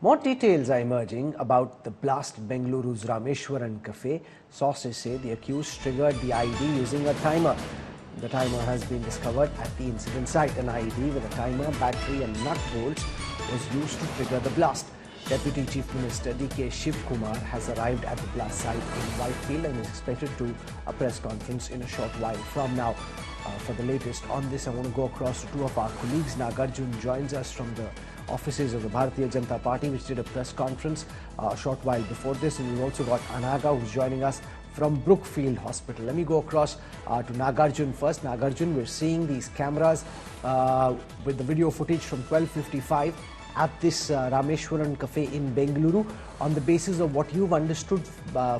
More details are emerging about the blast at Bengaluru's Rameshwaram cafe. Sources say the accused triggered the IED using a timer. The timer has been discovered at the incident site. An IED with a timer, battery and nut bolts was used to trigger the blast. Deputy Chief Minister D.K. Shivkumar has arrived at the blast site in Whitefield and is expected to a press conference in a short while from now. For the latest on this, I want to go across to two of our colleagues. Nagarjun joins us from the offices of the Bharatiya Janata Party, which did a press conference a short while before this. And we've also got Anaga, who's joining us from Brookefield Hospital. Let me go across to Nagarjun first. Nagarjun, we're seeing these cameras with the video footage from 12:55 at this Rameshwaram cafe in Bengaluru. On the basis of what you've understood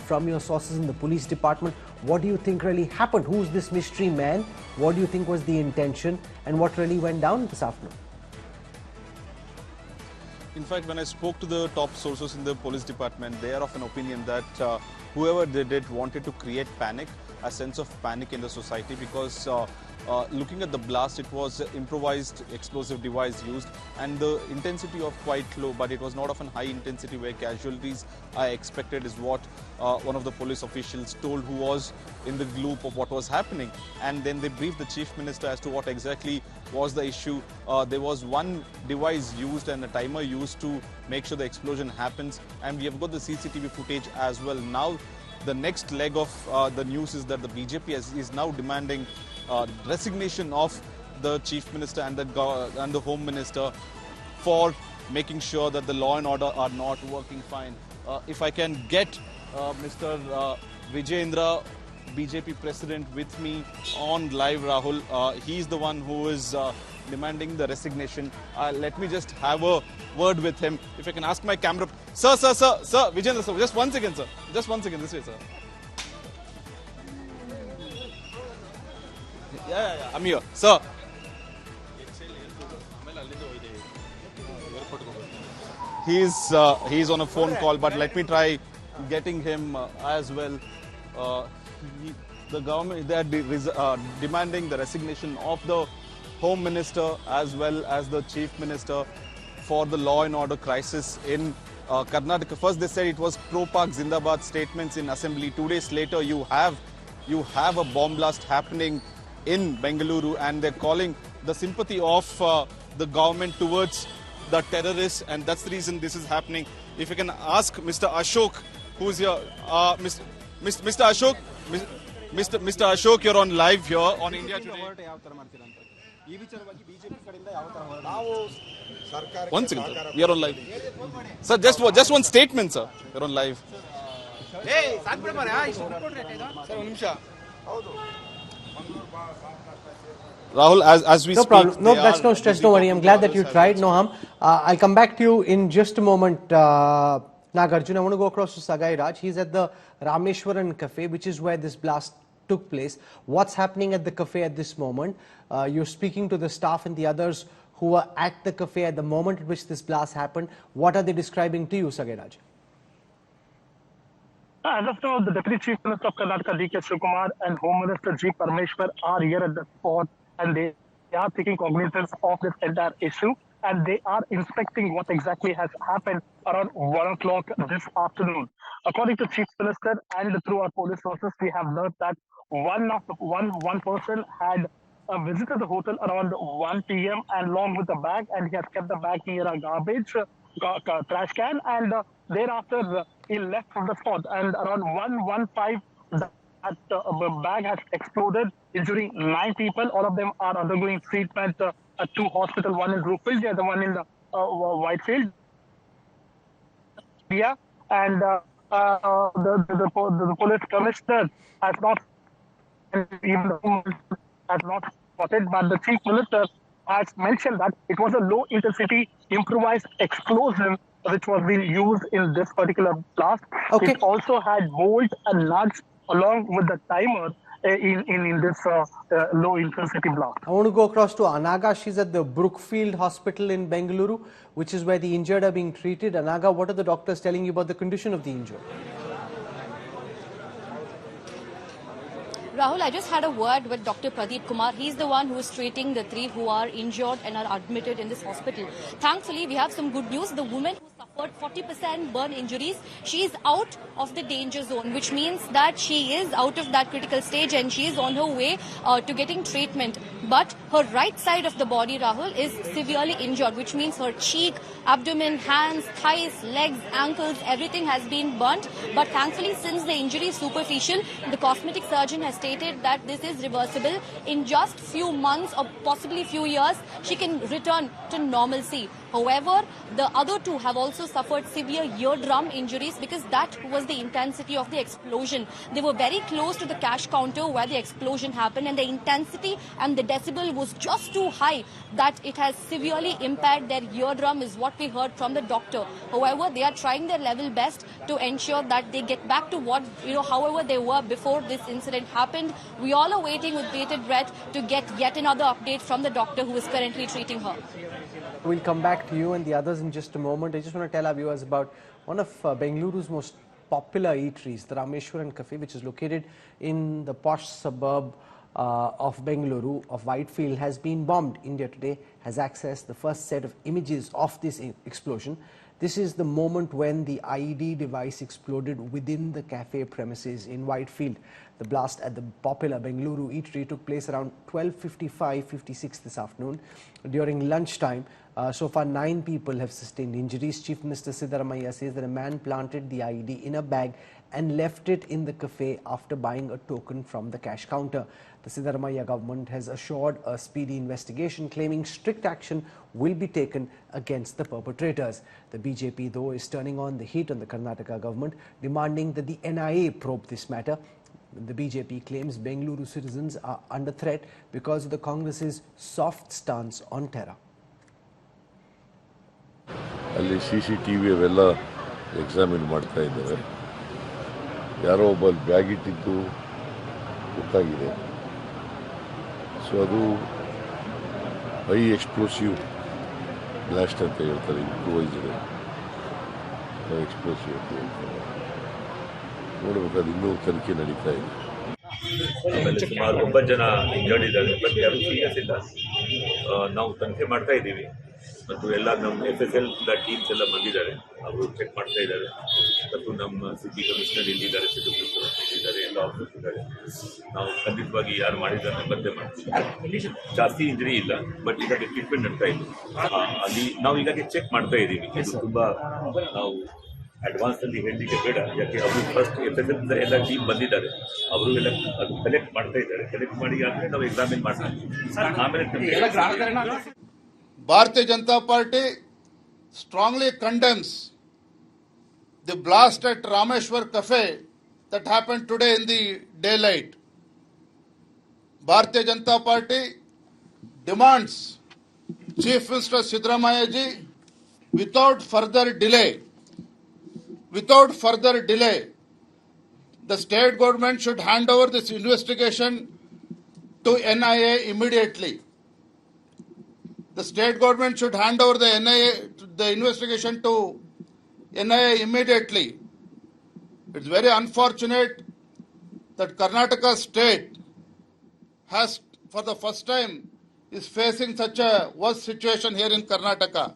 from your sources in the police department, what do you think really happened? Who's this mystery man? What do you think was the intention? And what really went down this afternoon? In fact, when I spoke to the top sources in the police department, they are of an opinion that whoever did it wanted to create panic, a sense of panic in the society, because looking at the blast, it was an improvised explosive device used, and the intensity was quite low, but it was not of a high intensity where casualties are expected, is what one of the police officials told, who was in the loop of what was happening. And then they briefed the Chief Minister as to what exactly was the issue. There was one device used and a timer used to make sure the explosion happens, and we have got the CCTV footage as well. Now the next leg of the news is that the BJP is now demanding resignation of the Chief Minister and the Home Minister for making sure that the law and order are not working fine. If I can get Mr. Vijayendra, BJP President, with me on live, Rahul. He's the one who is demanding the resignation. Let me just have a word with him. If I can ask my camera... Sir, Vijayendra, sir, just 1 second, sir. Just 1 second, this way, sir. Yeah, I'm here. Sir. He's on a phone call, but let me try getting him as well. The government, they are demanding the resignation of the Home Minister as well as the Chief Minister for the law and order crisis in Karnataka. First, they said it was pro-Pak Zindabad statements in Assembly. 2 days later, you have a bomb blast happening in Bengaluru, and they're calling the sympathy of the government towards the terrorists, and that's the reason this is happening. If you can ask Mr. Ashok, who's here, Mr. Ashok, Mr. Ashok, you're on live here on India Today. 1 second, sir. We are on live. Sir, just one statement, sir. You're on live. Hey, Rahul, as we speak... No, that's no stress, don't worry. I'm glad that you tried, no harm. I'll come back to you in just a moment, Nagarjun. I want to go across to Sagai Raj. He's at the Rameshwaram cafe, which is where this blast took place. What's happening at the cafe at this moment? You're speaking to the staff and the others who were at the cafe at the moment at which this blast happened. What are they describing to you, Sagai Raj? As of now, the Deputy Chief Minister of Karnataka, D.K. Shivkumar, and Home Minister G. Parameshwar are here at the spot, and they are taking cognizance of this entire issue, and they are inspecting what exactly has happened around 1 o'clock this afternoon. According to Chief Minister and through our police sources, we have learned that one person had visited the hotel around 1 p.m. and along with the bag, and he has kept the bag near a garbage trash can, and thereafter he left from the spot, and around 1:15 that bag has exploded, injuring 9 people. All of them are undergoing treatment at 2 hospitals, one in Brookefield, the other one in Whitefield. Yeah, and the police commissioner has not, spotted, but the Chief Minister has mentioned that it was a low-intensity improvised explosive which was being used in this particular blast. Okay. It also had bolts and nuts along with the timer in this low-intensity blast. I want to go across to Anaga. She's at the Brookefield Hospital in Bengaluru, which is where the injured are being treated. Anaga, what are the doctors telling you about the condition of the injured? Rahul, I just had a word with Dr. Pradeep Kumar. He's the one who is treating the 3 who are injured and are admitted in this hospital. Thankfully, we have some good news. The woman who suffered 40% burn injuries. She is out of the danger zone, which means that she is out of that critical stage and she is on her way to getting treatment. But her right side of the body, Rahul, is severely injured, which means her cheek, abdomen, hands, thighs, legs, ankles, everything has been burnt. But thankfully, since the injury is superficial, the cosmetic surgeon has stated that this is reversible. In just few months or possibly few years, she can return to normalcy. However, the other two have also suffered severe eardrum injuries because that was the intensity of the explosion. They were very close to the cash counter where the explosion happened, and the intensity and the decibel was just too high that it has severely impaired their eardrum, is what we heard from the doctor. However, they are trying their level best to ensure that they get back to what, however they were before this incident happened. We all are waiting with bated breath to get yet another update from the doctor who is currently treating her. We'll come back to you and the others in just a moment. I just want to tell our viewers about one of Bengaluru's most popular eateries, the Rameshwaram Cafe, which is located in the posh suburb of Bengaluru, of Whitefield, has been bombed. India Today has accessed the first set of images of this explosion. This is the moment when the IED device exploded within the cafe premises in Whitefield. The blast at the popular Bengaluru eatery took place around 12:55-56 this afternoon. During lunchtime, so far 9 people have sustained injuries. Chief Minister Siddaramaiah says that a man planted the IED in a bag and left it in the cafe after buying a token from the cash counter. The Siddaramaiah government has assured a speedy investigation, claiming strict action will be taken against the perpetrators. The BJP, though, is turning on the heat on the Karnataka government, demanding that the NIA probe this matter. The BJP claims Bengaluru citizens are under threat because of the Congress's soft stance on terror. ಅಲ್ಲಿ CCTV ಅವೆಲ್ಲ examine ಮಾಡ್ತಾ ಇದ್ದಾರೆ. ಯಾರೋ ಒಬ್ಬ bag ಇಟ್ಟಿದ್ದು ಗೊತ್ತಾಗಿದೆ. So ಅದು high explosive blast ಅಂತ ಹೇಳ್ತಾರೆ, ಇಂಪ್ರೂವೈಸ್ಡ್ ಎಕ್ಸ್ಪ್ಲೋಸಿವ್ ಅಂತ ಹೇಳ್ತಾರೆ. ನೋಡಬೇಕಾದ್ರೆ ಇನ್ನೂ ತನಿಖೆ ನಡೀತಾ ಇದೆ. ಆಮೇಲೆ ಸುಮಾರು 9 ಜನ ಇಂಜರ್ಡ್ ಇದ್ದಾರೆ, ಬಟ್ ಯಾರು ಸೀರಿಯಸ್ ಇಲ್ಲ. ನಾವು ತನಿಖೆ ಮಾಡ್ತಾ ಇದ್ದೀವಿ ಮತ್ತು ಎಲ್ಲ ನಮ್ಮ FSL ಟೀಮ್ಸ್ ಎಲ್ಲ ಬಂದಿದ್ದಾರೆ, ಅವರು ಚೆಕ್ ಮಾಡ್ತಾ ಇದ್ದಾರೆ. ಮತ್ತು ನಮ್ಮ ಸಿಟಿ ಕಮಿಷನರ್ ಇಲ್ಲಿದ್ದಾರೆ, ಸಿಟಿ ಕಮಿಷನರ್ ಇಲ್ಲಿದ್ದಾರೆ, ಎಲ್ಲ ಆಫೀಸರ್ಸ್ ಇದ್ದಾರೆ. ನಾವು ಖಂಡಿತವಾಗಿ ಯಾರು ಮಾಡಿದ್ದಾರೆ ಪತ್ತೆ ಮಾಡ್ತೀವಿ. ಜಾಸ್ತಿ ಇಂಜರಿ ಇಲ್ಲ, ಬಟ್ ಈಗ ಟ್ರೀಟ್ಮೆಂಟ್ ನಡ್ತಾ ಇದ್ದೀವಿ. ಅಲ್ಲಿ ನಾವು ಈಗಾಗಲೇ ಚೆಕ್ ಮಾಡ್ತಾ ಇದ್ದೀವಿ. ಇದು ತುಂಬ ನಾವು ಅಡ್ವಾನ್ಸ್ ಅಲ್ಲಿ ಹೇಳಲಿಕ್ಕೆ ಬೇಡ, ಯಾಕೆ ಅವರು ಫಸ್ಟ್ FSL ಎಲ್ಲ ಟೀಮ್ ಬಂದಿದ್ದಾರೆ, ಅವರು ಎಲ್ಲ ಅದು ಕಲೆಕ್ಟ್ ಮಾಡ್ತಾ ಇದ್ದಾರೆ. ಕಲೆಕ್ಟ್ ಮಾಡಿ ಆದ್ಮೇಲೆ ನಾವು ಎಕ್ಸಾಮಿನ್ ಮಾಡ್ತೀವಿ. ಆಮೇಲೆ Bharatiya Janata Party strongly condemns the blast at Rameshwar Cafe that happened today in the daylight. Bharatiya Janata Party demands Chief Minister Siddaramaiah ji, without further delay, the state government should hand over this investigation to NIA immediately. The state government should hand over the investigation to NIA immediately. It's very unfortunate that Karnataka state has, for the first time, is facing such a worse situation here in Karnataka.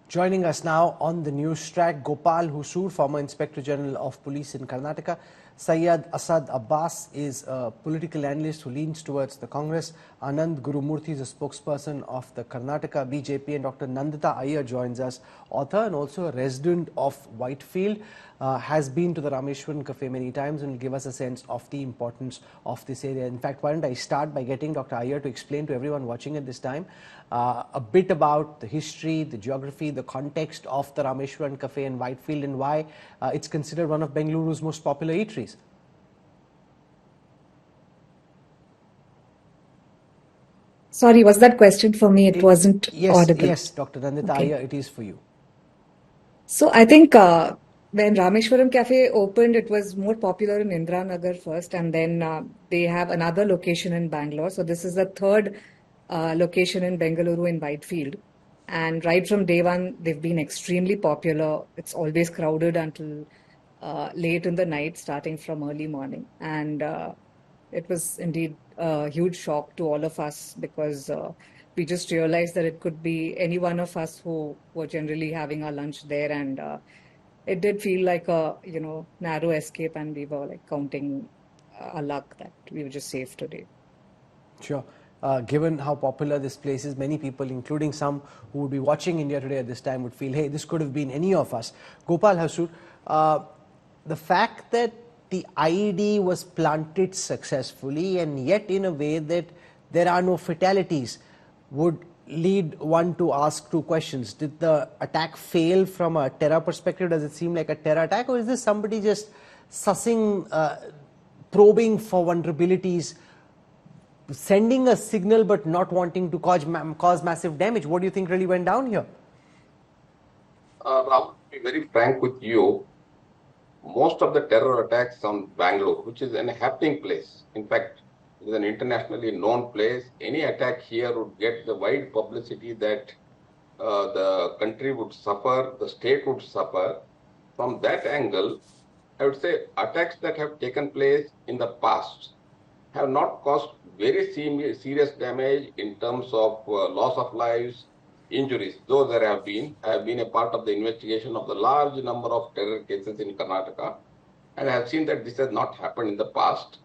Joining us now on the NewsTrack, Gopal Hussoor, former Inspector General of Police in Karnataka. Syed Asad Abbas is a political analyst who leans towards the Congress. Anand Gurumurthy is a spokesperson of the Karnataka BJP, and Dr. Nandita Iyer joins us, author and also a resident of Whitefield, has been to the Rameshwaram Cafe many times and will give us a sense of the importance of this area. In fact, why don't I start by getting Dr. Iyer to explain to everyone watching at this time a bit about the history, the geography, the context of the Rameshwaram Cafe in Whitefield, and why it's considered one of Bengaluru's most popular eateries. Sorry, was that question for me? It wasn't audible. Yes, Dr. Nandita Iyer, it is for you. So I think when Rameshwaram Cafe opened, it was more popular in Indiranagar first, and then they have another location in Bangalore. So this is the third location in Bengaluru in Whitefield. And right from day one, they've been extremely popular. It's always crowded until late in the night, starting from early morning. And it was indeed a huge shock to all of us because we just realized that it could be any one of us who were generally having our lunch there, and it did feel like a narrow escape, and we were like counting our luck that we were just safe today. Sure. Given how popular this place is, many people, including some who would be watching India Today at this time, would feel, hey, this could have been any of us. Gopal Hasur, the fact that the IED was planted successfully and yet in a way that there are no fatalities would lead one to ask two questions. Did the attack fail from a terror perspective? Does it seem like a terror attack, or is this somebody just sussing, probing for vulnerabilities, sending a signal but not wanting to cause massive damage? What do you think really went down here? Rahul, to be very frank with you, most of the terror attacks on Bangalore, which is a happening place. In fact, it is an internationally known place. Any attack here would get the wide publicity that the country would suffer, the state would suffer. From that angle, I would say attacks that have taken place in the past have not caused very serious damage in terms of loss of lives, injuries. Though there have been, I have been a part of the investigation of the large number of terror cases in Karnataka, and I have seen that this has not happened in the past.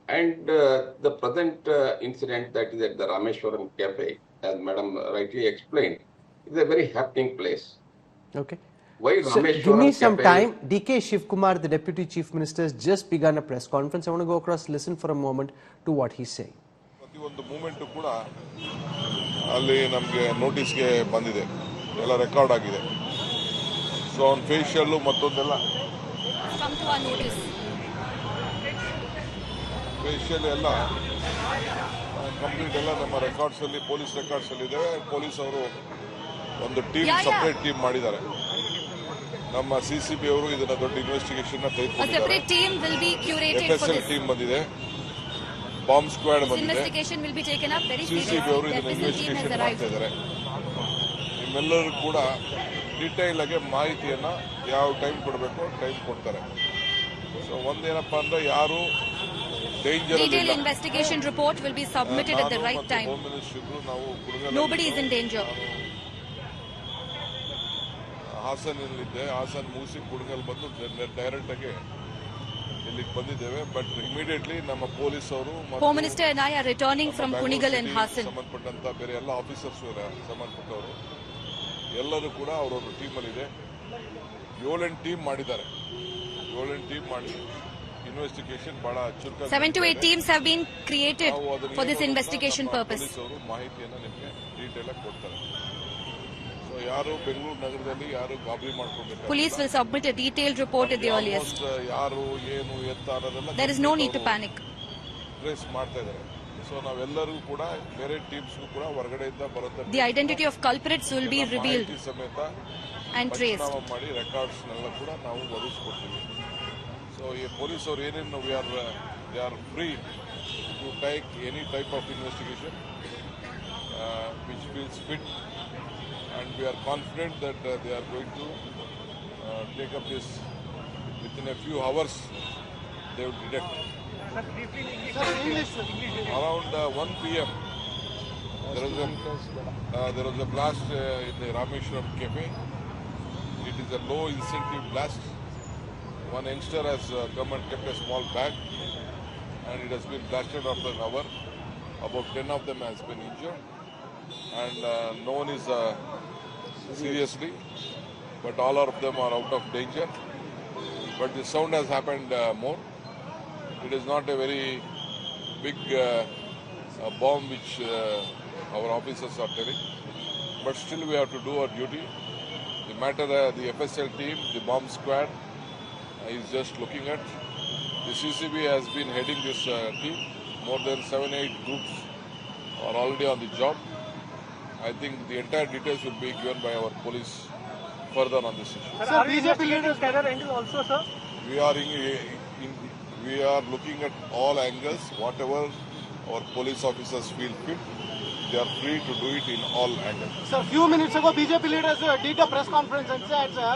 And the present incident that is at the Rameshwaram Cafe, as Madam rightly explained, is a very happening place. Okay. So give me some time. DK Shivkumar, the Deputy Chief Minister, has just begun a press conference. I want to go across, listen for a moment to what he's saying. ಒಂದು moment ಕೂಡ ಅಲ್ಲಿ ನಮಗೆ ನೋಟಿಸ್ಗೆ ಬಂದಿದೆ, ಎಲ್ಲ record ಆಗಿದೆ. So ಅವ್ನ facial ಮತ್ತೊಂದೆಲ್ಲ facial ಎಲ್ಲ complete ಎಲ್ಲ ನಮ್ಮ ರೆಕಾರ್ಡ್ಸ್ ಅಲ್ಲಿ, ಪೊಲೀಸ್ ರೆಕಾರ್ಡ್ಸ್ ಅಲ್ಲಿ ಇದಾವೆ. ಪೊಲೀಸ್ ಅವರು ಒಂದು ಟೀಮ್, ಸಪರೇಟ್ ಟೀಮ್ ಮಾಡಿದ್ದಾರೆ. ನಮ್ಮ ಸಿಸಿಬಿ ಅವರು ಇದನ್ನ ದೊಡ್ಡ ಇನ್ವೆಸ್ಟಿಗೇಷನ್ ತೆಗೆದುಕೊಂಡಿದ್ದಾರೆ. FSL ಟೀಮ್ ಬಂದಿದೆ, ಬಾಂಬ್ ಸ್ಕ್ವಾಡ್ ಬಂದಿದೆ, ಸಿಸಿಬಿ ಅವರು ಇದನ್ನ ಇನ್ವೆಸ್ಟಿಗೇಷನ್ ಮಾಡ್ತಾ ಇದ್ದಾರೆ. ನಿಮ್ಮೆಲ್ಲರೂ ಕೂಡ ಡೀಟೈಲ್ ಆಗಿ ಮಾಹಿತಿಯನ್ನ ಯಾವ ಟೈಮ್ ಕೊಡಬೇಕು ಟೈಮ್ ಕೊಡ್ತಾರೆ. ಸೊ ಒಂದೇನಪ್ಪ ಅಂದ್ರೆ ಯಾರು danger Detailed investigation report will be submitted at the right time. Nobody is in danger. ಹಾಸನಲ್ಲಿದ್ದೆ, ಹಾಸನ್ ಮುಗಿಸಿ ಕುಡಗಲ್ ಬಂದು ಡೈರೆಕ್ಟ್ ಆಗಿ ಇಲ್ಲಿಗೆ ಬಂದಿದ್ದೇವೆ. ಬಟ್ ಇಮಿಡಿಯೇಟ್ಲಿ ನಮ್ಮ ಪೊಲೀಸ್ ಅವರು, Home Minister and I are returning from Kunigal and Hassan. ಸಂಬಂಧಪಟ್ಟಂತ ಬೇರೆ ಎಲ್ಲ ಆಫೀಸರ್ಸ್ ಸಂಬಂಧಪಟ್ಟವರು ಎಲ್ಲರೂ ಕೂಡ ಅವರವ್ರ ಟೀಮಲ್ಲಿ ಇದೆ. 7 ಟೀಮ್ ಮಾಡಿದ್ದಾರೆ. 7 ಟೀಮ್ ಮಾಡಿ ಇನ್ವೆಸ್ಟಿಗೇಷನ್ ಬಹಳ ಚುರುಕಾಗಿ 7 to 8 teams have been created for this investigation purpose. Police ಅವರು ಮಾಹಿತಿಯನ್ನ ನಿಮಗೆ ಡೀಟೇಲ್ ಆಗಿ ಕೊಡ್ತಾರೆ. ಸೊ ಯಾರು ಬೆಂಗಳೂರು ನಗರದಲ್ಲಿ ಯಾರು ಗಾಬರಿ ಮಾಡ್ಕೊಬೇಕು. Police will submit a detailed report at the earliest. ಯಾರು ಏನು ಎತ್ತ ಅನ್ನೋದೆಲ್ಲ There is no need to panic. Trace ಮಾಡ್ತಾ ಇದ್ದಾರೆ. ಸೊ ನಾವೆಲ್ಲರೂ ಕೂಡ ಬೇರೆ ಟೀಮ್ಸ್ಗೂ ಕೂಡ ಹೊರಗಡೆಯಿಂದ ಬರುತ್ತೆ. The identity of culprits will be revealed ಸಮೇತ and traced. ಮಾಡಿ ರೆಕಾರ್ಡ್ಸ್ನೆಲ್ಲ ಕೂಡ ನಾವು ಒದಗಿಸ್ಕೊಡ್ತೀವಿ. ಸೊ ಈ ಪೊಲೀಸ್ ಅವರು ಏನೇನು they are free to take any type of investigation which feels fit, and we are confident that they are going to take up this within a few hours. They will detect. Around 1 p.m. there was a blast in the Rameshwaram Cafe. It is a low incentive blast. One youngster has come and kept a small bag, and it has been blasted after an hour. About 10 of them has been injured, and no one is seriously, but all of them are out of danger. But the sound has happened more. It is not a very big bomb which our officers are telling, but still we have to do our duty. The matter, the FSL team, the bomb squad is just looking at. The CCB has been heading this team. More than 7-8 groups are already on the job. I think the entire details will be given by our police further on this issue. Sir, BJP leaders terror angle also, sir? We are looking at all angles. Whatever our police officers feel fit, they are free to do it in all angles. Sir, few minutes ago, BJP leaders did a press conference and said, sir,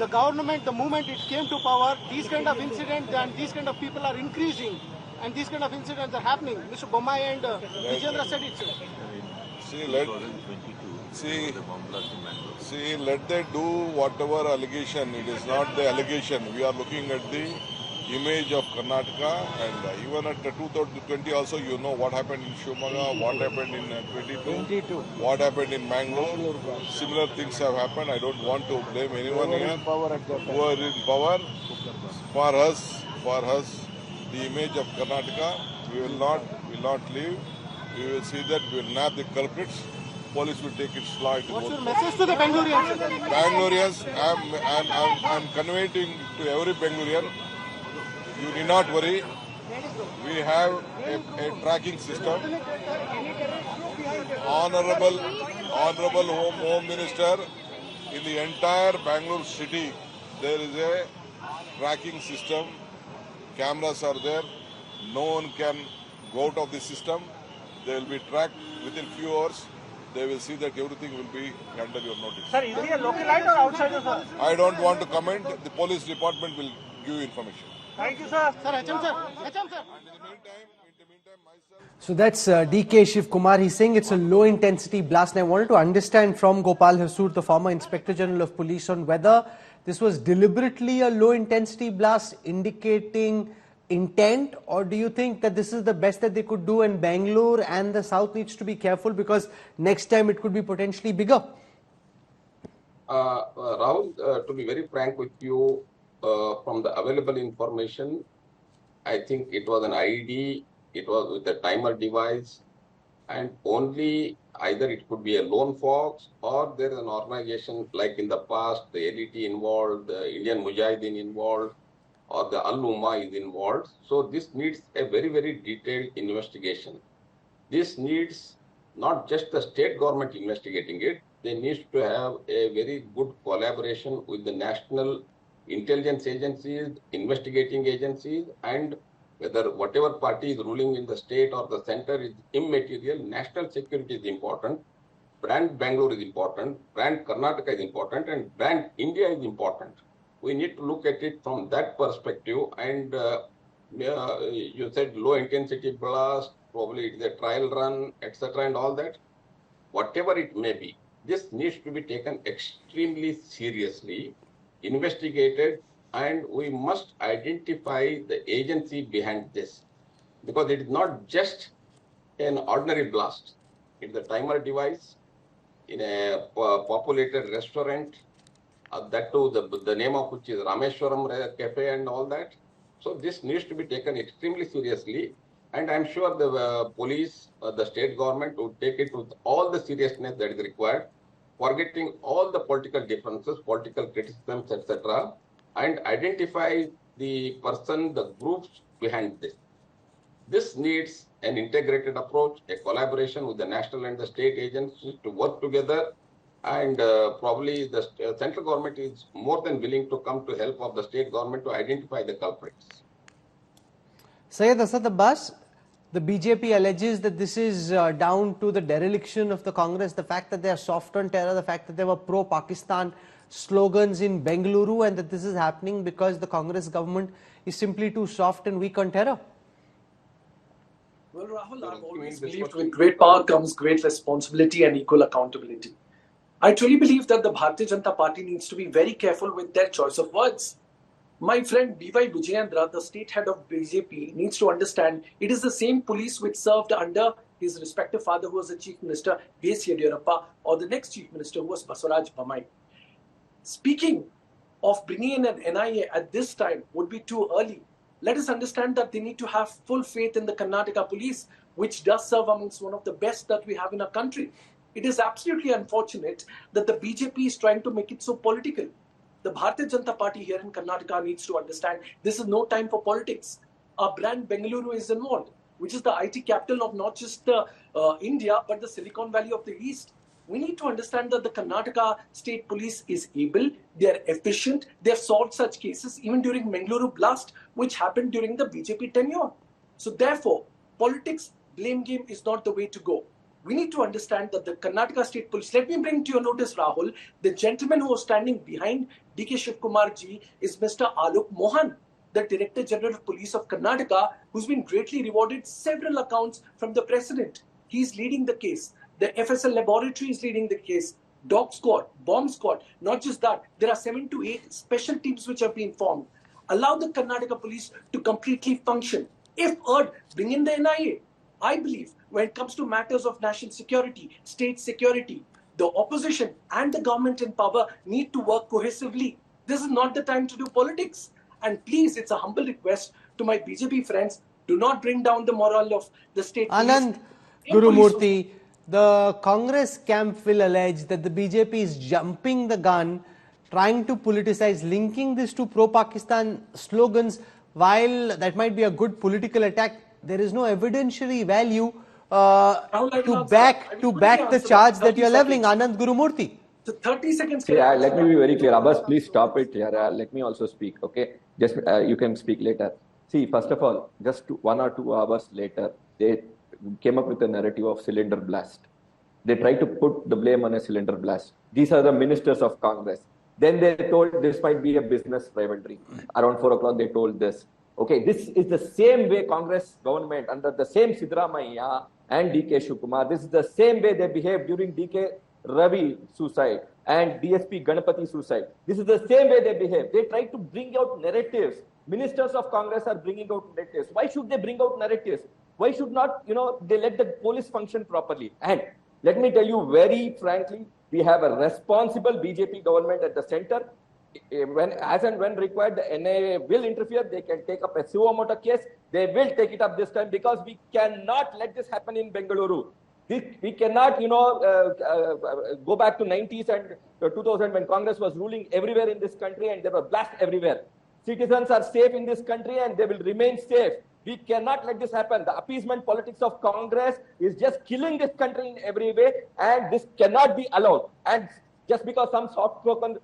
the government, the moment it came to power, these kind of incidents and these kind of people are increasing, and these kind of incidents are happening. Mr. Bommai and Vijendra said it, sir. let them do whatever allegation. It is not the allegation. We are looking at the image of Karnataka, and even at 2020 also, you know what happened in Shivamogga, what happened in 22, what happened in Bangalore. Similar things have happened. I don't want to blame anyone here. Who are in power. For us, the image of Karnataka, we will not leave. We will see that we will nab the culprits. Police will take its law into What's your message to the Bengalurians? Bengalurians, I'm conveying to every Bengalorean, you need not worry. We have a tracking system. Honorable Home Minister, in the entire Bangalore city, there is a tracking system. Cameras are there. No one can go out of the system. They will be tracked within few hours. They will see that everything will be under your notice. Sir, is he a localite or outsider, sir? I don't want to comment. The police department will give information. Thank you, sir. Sir, HM, sir. In the meantime, myself... So that's DK Shiv Kumar. He's saying it's a low-intensity blast. And I wanted to understand from Gopal Hasur, the former Inspector General of Police, on whether this was deliberately a low-intensity blast indicating intent, or do you think that this is the best that they could do and Bangalore and the south needs to be careful because next time it could be potentially bigger? Rahul, to be very frank with you, from the available information, I think it was an IED, it was with a timer device, and only either it could be a lone fox or there is an organization like in the past, the LET involved, the Indian Mujahideen involved, or the Al-Umma is involved. So this needs a very, very detailed investigation. This needs not just the state government investigating it, they need to have a very good collaboration with the national intelligence agencies, investigating agencies, and whether whatever party is ruling in the state or the center is immaterial. National security is important, brand Bangalore is important, brand Karnataka is important, and brand India is important. We need to look at it from that perspective. And you said low intensity blast, probably it's a trial run, etc. and all that. Whatever it may be, this needs to be taken extremely seriously, investigated, and we must identify the agency behind this. Because it is not just an ordinary blast. It's a timer device in a populated restaurant, that too, the name of which is Rameshwaram Cafe and all that. So this needs to be taken extremely seriously, and I'm sure the police, the state government would take it with all the seriousness that is required, forgetting all the political differences, political criticisms, etc., and identify the person, the groups behind this. This needs an integrated approach, a collaboration with the national and the state agencies to work together. And probably the central government is more than willing to come to help of the state government to identify the culprits. Syed Asad Abbas, the BJP alleges that this is down to the dereliction of the Congress, the fact that they are soft on terror, the fact that there were pro-Pakistan slogans in Bengaluru, and that this is happening because the Congress government is simply too soft and weak on terror. Well, Rahul, I've always believed with great power comes great responsibility and equal accountability. I truly believe that the Bharatiya Janata Party needs to be very careful with their choice of words. My friend B.Y. Vijayendra, the state head of BJP, needs to understand it is the same police which served under his respective father who was the Chief Minister, B.S. Yediyurappa, or the next Chief Minister who was Basuraj Bommai. Speaking of bringing in an NIA at this time would be too early. Let us understand that they need to have full faith in the Karnataka police, which does serve amongst one of the best that we have in our country. It is absolutely unfortunate that the BJP is trying to make it so political. The Bharatiya Janata Party here in Karnataka needs to understand this is no time for politics. Our brand Bengaluru is involved, which is the IT capital of not just India, but the Silicon Valley of the East. We need to understand that the Karnataka State Police is able, they are efficient, they have solved such cases even during Bengaluru blast, which happened during the BJP tenure. So therefore, politics, blame game is not the way to go. We need to understand that the Karnataka State Police, let me bring to your notice, Rahul, the gentleman who was standing behind DK Shiv Kumar ji is Mr. Alok Mohan, the Director General of Police of Karnataka, who's been greatly rewarded several accounts from the President. He's leading the case. The FSL laboratory is leading the case. Dog squad, bomb squad. Not just that, there are 7 to 8 special teams which have been formed. Allow the Karnataka police to completely function. If urged, bring in the NIA. I believe when it comes to matters of national security, state security, the opposition and the government in power need to work cohesively. This is not the time to do politics. And please, it's a humble request to my BJP friends, do not bring down the morale of the state Anand Gurumurthy, the Congress camp will allege that the BJP is jumping the gun, trying to politicize, linking this to pro-Pakistan slogans. While that might be a good political attack, there is no evidentiary value to back the charge that you are leveling, Anand Gurumurthy. So 30 seconds. Yeah, let me be very clear. Abbas, please stop it here. Let me also speak, okay? Just you can speak later. See, first of all, just 1 or 2 hours later, they came up with a narrative of cylinder blast. They tried to put the blame on a cylinder blast. These are the ministers of Congress. Then they told this might be a business rivalry. Around 4 o'clock, they told this. Okay, this is the same way Congress government under the same Siddaramaiah and DK Shivakumar. This is the same way they behaved during DK Ravi suicide and DSP Ganapati suicide. This is the same way they behave. They try to bring out narratives. Ministers of Congress are bringing out narratives. Why should they bring out narratives? Why should not, they let the police function properly? And let me tell you very frankly, we have a responsible BJP government at the center. As and when required, the NIA will interfere. They can take up a suo motu case. They will take it up this time because we cannot let this happen in Bengaluru. We cannot, go back to 90s and 2000 when Congress was ruling everywhere in this country and there were blasts everywhere. Citizens are safe in this country and they will remain safe. We cannot let this happen. The appeasement politics of Congress is just killing this country in every way, and this cannot be allowed. And just because some soft-spoken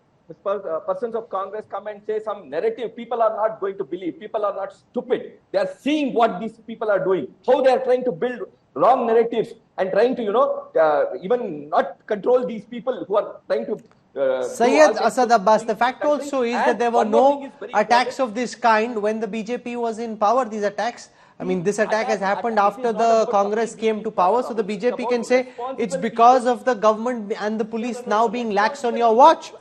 persons of Congress come and say some narrative, people are not going to believe. People are not stupid. They are seeing what these people are doing, how they are trying to build wrong narratives and trying to, even not control these people who are trying to Syed Asad Abbas, the fact also is that there were no attacks of this kind when the BJP was in power. These attacks, I mean, this attack has happened after the Congress came to power. So the BJP can say it's because of the government and the police now being lax on your watch.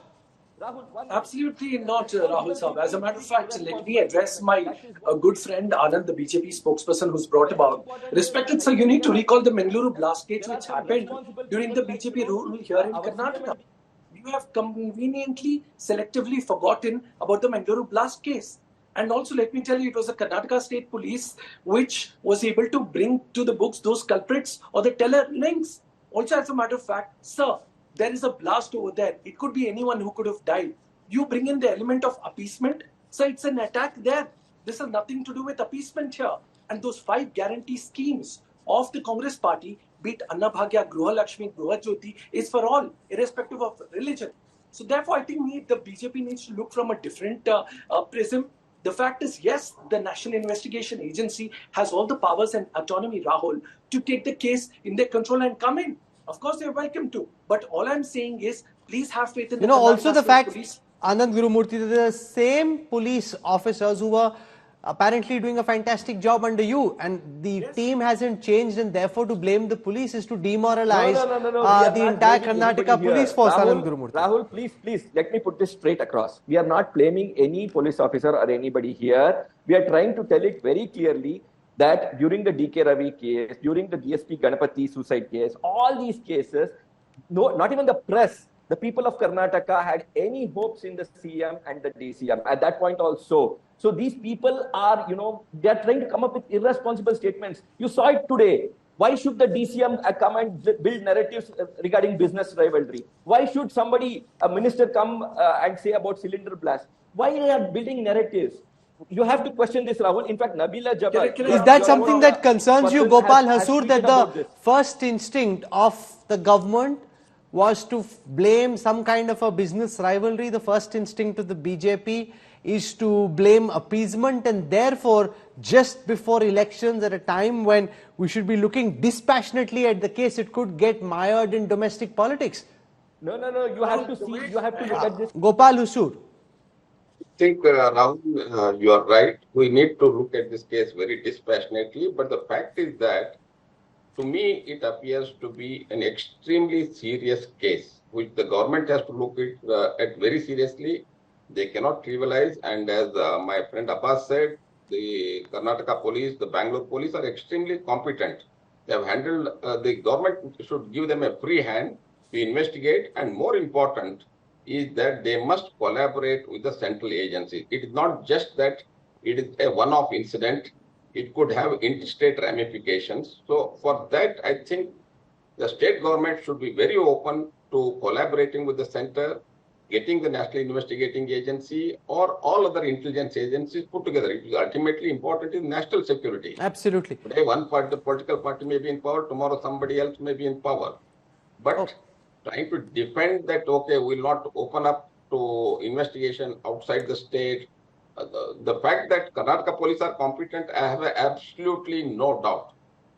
Absolutely not, Rahul Sahab. As a matter of fact, let me address my good friend Anand, the BJP spokesperson who's brought about. Respected sir, you need to recall the Bengaluru blast case which happened during the BJP rule here in Karnataka. You have conveniently, selectively forgotten about the Bengaluru blast case. And also, let me tell you, it was the Karnataka State Police which was able to bring to the books those culprits or the teller links. Also, as a matter of fact, sir, there is a blast over there. It could be anyone who could have died. You bring in the element of appeasement. So it's an attack there. This has nothing to do with appeasement here. And those 5 guarantee schemes of the Congress party, be it Annabhagya, Gruha Lakshmi, Gruha Jyoti, is for all, irrespective of religion. So therefore, I think the BJP needs to look from a different prism. The fact is, yes, the National Investigation Agency has all the powers and autonomy, Rahul, to take the case in their control and come in. Of course, they're welcome to. But all I'm saying is, please have faith in the also the fact, police. Anand Gurumurthy, the same police officers who were apparently doing a fantastic job under you, and the team hasn't changed, and therefore to blame the police is to demoralize the entire Karnataka police force. Anand Gurumurthy. Rahul, please, let me put this straight across. We are not blaming any police officer or anybody here. We are trying to tell it very clearly that during the DK Ravi case, during the DSP Ganapati suicide case, all these cases, no, not even the press, the people of Karnataka had any hopes in the CM and the DCM at that point also. So these people are, they are trying to come up with irresponsible statements. You saw it today. Why should the DCM come and build narratives regarding business rivalry? Why should a minister come and say about cylinder blast? Why they are building narratives? You have to question this, Rahul. In fact, Nabila Jabbar... Is that something that concerns you, Gopal Hasur, that the first instinct of the government was to blame some kind of a business rivalry? The first instinct of the BJP is to blame appeasement, and therefore, just before elections, at a time when we should be looking dispassionately at the case, it could get mired in domestic politics. No. You have to look at this. Gopal Hasur. I think, Rahul, you are right. We need to look at this case very dispassionately. But the fact is that to me, it appears to be an extremely serious case, which the government has to look at very seriously. They cannot trivialize. And as my friend Abbas said, the Karnataka police, the Bangalore police are extremely competent. They have handled, the government should give them a free hand to investigate. And more important is that they must collaborate with the central agencies. It is not just that it is a one-off incident. It could have interstate ramifications. So for that, I think the state government should be very open to collaborating with the center, getting the National Investigating Agency or all other intelligence agencies put together. It is ultimately important in national security. Absolutely. Today, one part, the political party may be in power. Tomorrow, somebody else may be in power. But trying to defend that, okay, we'll not open up to investigation outside the state. The fact that Karnataka police are competent, I have absolutely no doubt.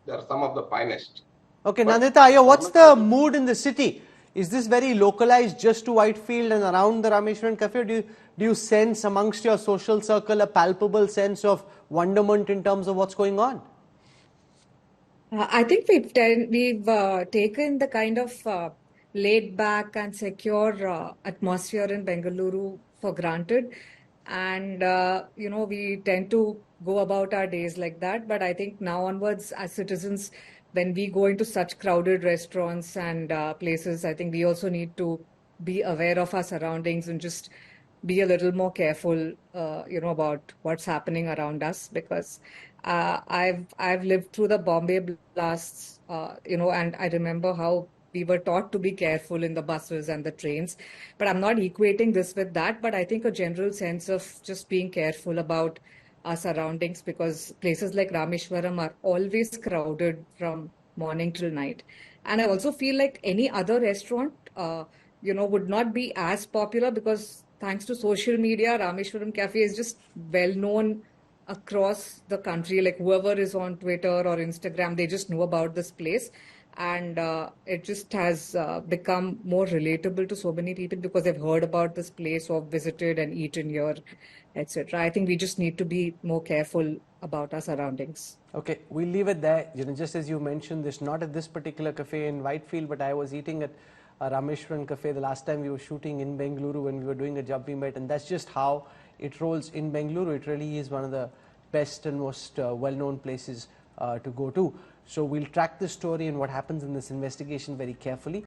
They are some of the finest. Okay, Nandita Iyer, what's the mood in the city? Is this very localized just to Whitefield and around the Rameshwaram Cafe? Or do you sense amongst your social circle a palpable sense of wonderment in terms of what's going on? I think we've taken the kind of laid back and secure atmosphere in Bengaluru for granted. And, we tend to go about our days like that. But I think now onwards, as citizens, when we go into such crowded restaurants and places, I think we also need to be aware of our surroundings and just be a little more careful, about what's happening around us. Because I've lived through the Bombay blasts, and I remember how we were taught to be careful in the buses and the trains. But I'm not equating this with that, but I think a general sense of just being careful about our surroundings, because places like Rameshwaram are always crowded from morning till night. And I also feel like any other restaurant, would not be as popular, because thanks to social media, Rameshwaram Cafe is just well known across the country. Like whoever is on Twitter or Instagram, they just know about this place. And it just has become more relatable to so many people because they've heard about this place or visited and eaten here, etc. I think we just need to be more careful about our surroundings. Okay, we'll leave it there. Just as you mentioned this, not at this particular cafe in Whitefield, but I was eating at Rameshwaram Cafe the last time we were shooting in Bengaluru when we were doing a job we met, and that's just how it rolls in Bengaluru. It really is one of the best and most well-known places to go to. So we'll track this story and what happens in this investigation very carefully.